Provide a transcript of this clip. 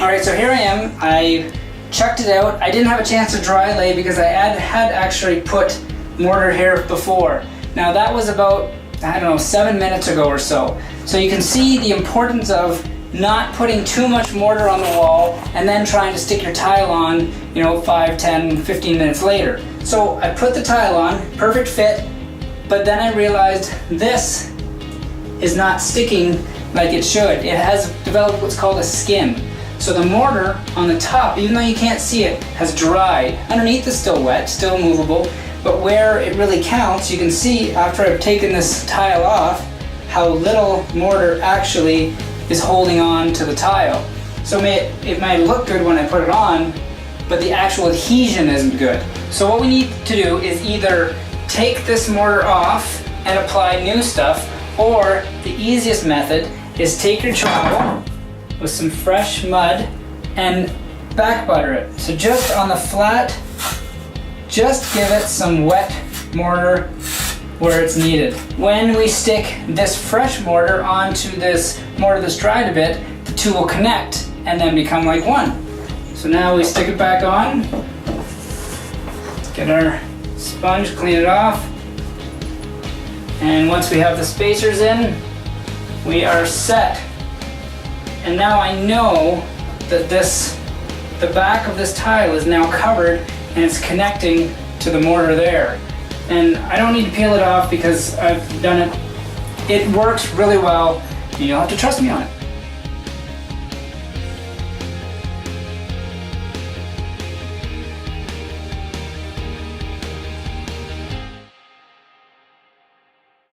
Alright, so here I am. I chucked it out. I didn't have a chance to dry lay because I had actually put mortar here before. Now that was about, I don't know, 7 minutes ago or so. So you can see the importance of not putting too much mortar on the wall and then trying to stick your tile on, 5, 10, 15 minutes later. So I put the tile on, perfect fit, but then I realized this is not sticking like it should. It has developed what's called a skin. So the mortar on the top, even though you can't see it, has dried. Underneath is still wet, still movable, but where it really counts, you can see after I've taken this tile off, how little mortar actually is holding on to the tile. So it might look good when I put it on, but the actual adhesion isn't good. So what we need to do is either take this mortar off and apply new stuff, or the easiest method is take your trowel with some fresh mud and back butter it. So just on the flat, just give it some wet mortar where it's needed. When we stick this fresh mortar onto this mortar that's dried a bit, the two will connect and then become like one. So now we stick it back on, get our sponge, clean it off, and once we have the spacers in, we are set. And now I know that the back of this tile is now covered and it's connecting to the mortar there. And I don't need to peel it off because I've done it. It works really well, and you'll have to trust me on it.